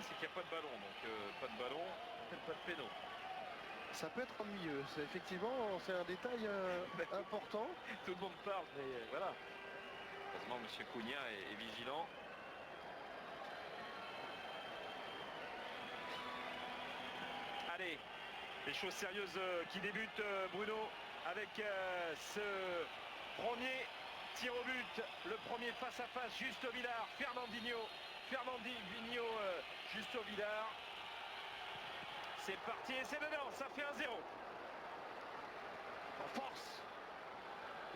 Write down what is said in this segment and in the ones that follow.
c'est qu'il n'y a pas de ballon. Donc pas de ballon, peut-être pas de péno. Ça peut être ennuyeux. Effectivement, c'est un détail important. Tout le monde parle, mais voilà. Heureusement, M. Cunha est vigilant. Allez, les choses sérieuses qui débutent, Bruno, avec ce premier tir au but, le premier face-à-face, Justo Villar, Fernandinho, Justo Villar. C'est parti et c'est dedans, ça fait 1-0. En force.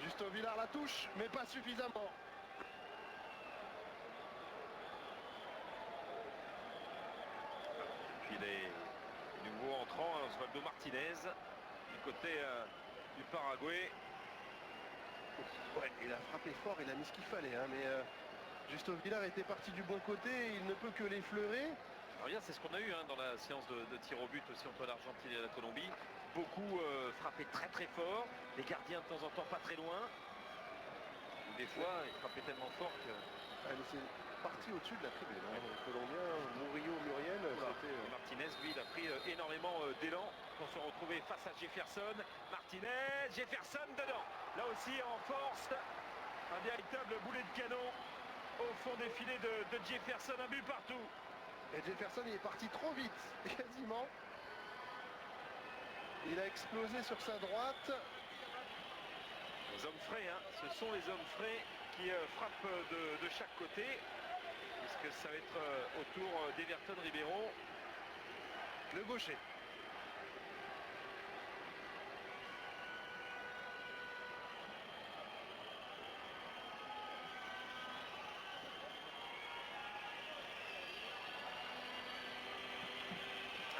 Justo Villar la touche, mais pas suffisamment. Puis les nouveaux entrants, Osvaldo Martinez, du côté du Paraguay. Ouais, il a frappé fort, il a mis ce qu'il fallait, hein, mais Justo Villar était parti du bon côté, il ne peut que l'effleurer. Alors regarde, c'est ce qu'on a eu dans la séance de tir au but aussi entre l'Argentine et la Colombie. Beaucoup frappaient très très fort, les gardiens de temps en temps pas très loin. Ou des fois, ils frappaient tellement fort que... C'est parti au-dessus de la tribune. Hein. Le Colombien, Murillo, Muriel, c'était... Martinez, lui, il a pris énormément d'élan pour se retrouver face à Jefferson. Martinez, Jefferson dedans. Là aussi en force, un véritable boulet de canon au fond des filets de Jefferson, un but partout. Et Jefferson, il est parti trop vite, quasiment. Il a explosé sur sa droite. Les hommes frais, ce sont les hommes frais qui frappent de chaque côté. Puisque ça va être au tour d'Everton Ribeiro, le gaucher.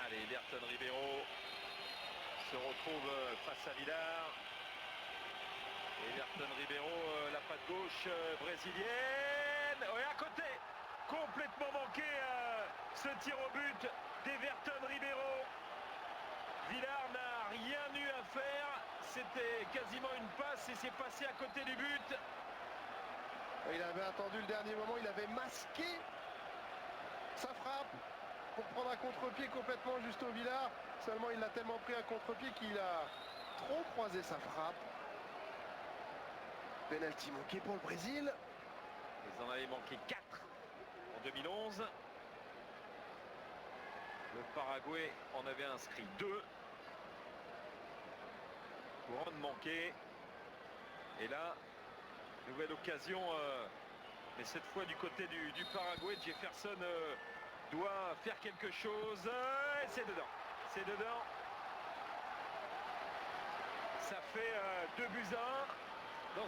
Allez, Everton Ribeiro se retrouve face à Villar. Everton Ribeiro, la patte gauche brésilienne. Oui, à côté, complètement manqué ce tir au but d'Everton Ribeiro. Villar n'a rien eu à faire. C'était quasiment une passe et c'est passé à côté du but. Il avait attendu le dernier moment, il avait masqué sa frappe pour prendre un contre-pied complètement Justo Villar. Seulement, il l'a tellement pris un contre-pied qu'il a trop croisé sa frappe. Penalty manqué pour le Brésil. Ils en avaient manqué 4 en 2011. Le Paraguay en avait inscrit 2. Couronne manquée. Et là, nouvelle occasion, mais cette fois du côté du Paraguay. Jefferson doit faire quelque chose. Et c'est dedans. C'est dedans. Ça fait 2-1 dans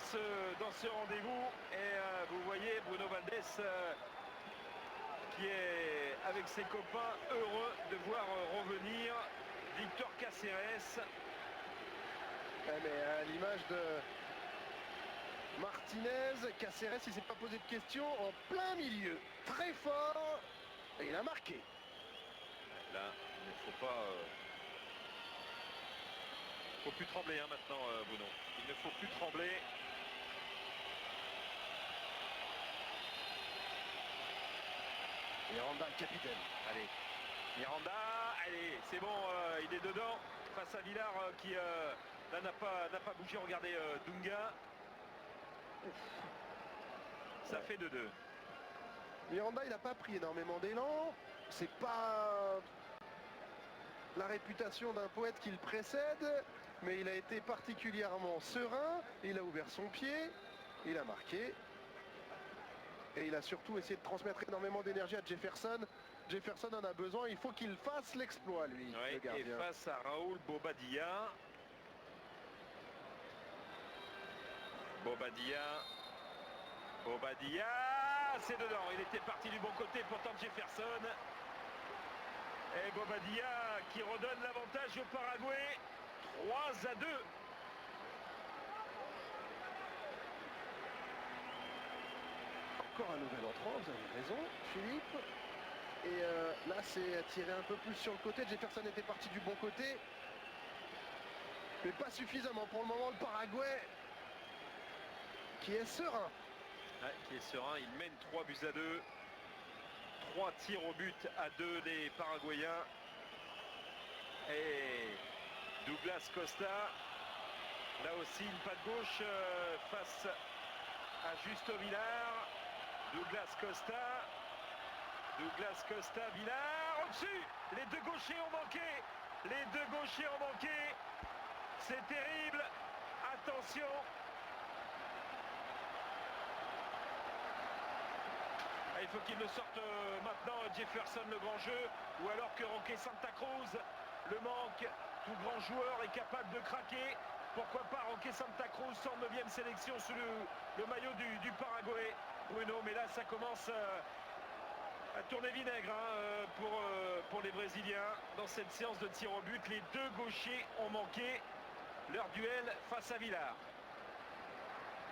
ce rendez-vous. Et vous voyez Bruno Valdés qui est avec ses copains heureux de voir revenir Victor Cáceres. Ouais, mais à l'image de Martinez, Cáceres, il s'est pas posé de questions, en plein milieu, très fort, et il a marqué. Là, il ne faut pas... faut plus trembler maintenant, Bruno. Il ne faut plus trembler. Miranda, le capitaine. Allez, Miranda, allez, c'est bon, il est dedans face à Villar qui là n'a pas bougé. Regardez Dunga. Ça fait 2-2. Miranda, il n'a pas pris énormément d'élan. C'est pas la réputation d'un poète qui le précède, mais il a été particulièrement serein. Il a ouvert son pied, il a marqué. Et il a surtout essayé de transmettre énormément d'énergie à Jefferson. Jefferson en a besoin, il faut qu'il fasse l'exploit, lui, Ouais, le gardien. et face à Raoul Bobadilla. Bobadilla, c'est dedans. Il était parti du bon côté pour tenter Jefferson. Et Bobadilla qui redonne l'avantage au Paraguay. 3-2. Encore un nouvel entrant, vous avez raison, Philippe. Et là, c'est tiré un peu plus sur le côté. Jefferson était parti du bon côté. Mais pas suffisamment. Pour le moment, le Paraguay qui est serein. Ouais, qui est serein, il mène 3-2. 3 tirs au but à 2 des Paraguayens. Et Douglas Costa, là aussi une patte gauche face à Justo Villar. Douglas Costa, Villar, au-dessus. Les deux gauchers ont manqué. C'est terrible. Attention. Il faut qu'il le sorte maintenant, Jefferson, le grand jeu, ou alors que Roque Santa Cruz le manque. Tout grand joueur est capable de craquer. Pourquoi pas Roque Santa Cruz, son 9e sélection sous le maillot du Paraguay, Bruno. Mais là, ça commence à tourner vinaigre pour les Brésiliens dans cette séance de tir au but. Les deux gauchers ont manqué leur duel face à Villar.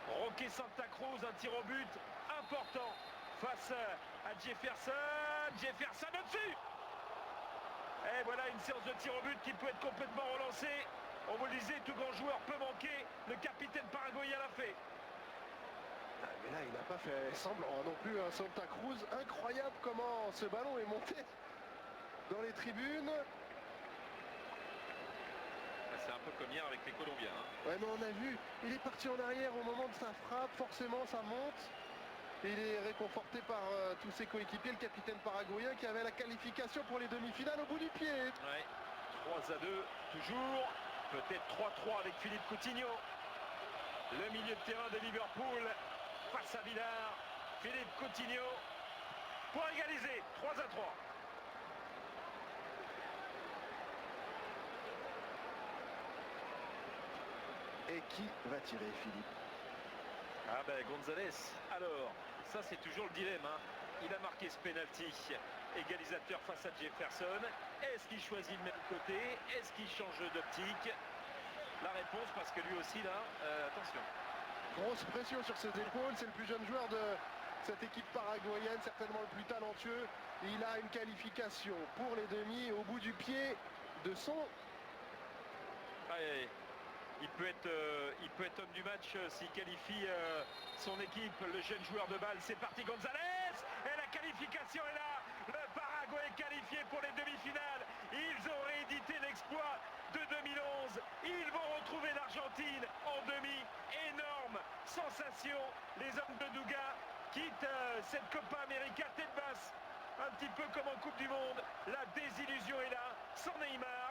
Roque Santa Cruz, un tir au but important face à Jefferson. Jefferson au-dessus. Et voilà une séance de tir au but qui peut être complètement relancée. On vous le disait, tout grand joueur peut manquer. Le capitaine paraguayen l'a fait. Mais là, il n'a pas fait semblant non plus, hein, Santa Cruz. Incroyable comment ce ballon est monté dans les tribunes. C'est un peu comme hier avec les Colombiens. Ouais, mais on a vu, il est parti en arrière au moment de sa frappe. Forcément, ça monte. Et il est réconforté par tous ses coéquipiers, le capitaine paraguayen qui avait la qualification pour les demi-finales au bout du pied. Ouais. 3-2, toujours. Peut-être 3-3 avec Philippe Coutinho. Le milieu de terrain de Liverpool face à Villar. Philippe Coutinho pour égaliser. 3-3. Et qui va tirer, Philippe? Ah ben Gonzalez. Alors, ça c'est toujours le dilemme. Il a marqué ce penalty. Égalisateur face à Jefferson. Est-ce qu'il choisit le même côté? Est-ce qu'il change d'optique? La réponse, parce que lui aussi là, attention. Grosse pression sur ses épaules. C'est le plus jeune joueur de cette équipe paraguayenne, certainement le plus talentueux. Il a une qualification pour les demi au bout du pied de son... Allez. Il peut être homme du match s'il qualifie son équipe, le jeune joueur de balle. C'est parti Gonzalez. Et la qualification est là. Le Paraguay est qualifié pour les demi-finales. Ils ont réédité l'exploit de 2011. Ils vont retrouver l'Argentine en demi. Énorme sensation. Les hommes de Douga quittent cette Copa América tête basse. Un petit peu comme en Coupe du Monde. La désillusion est là. Sans Neymar.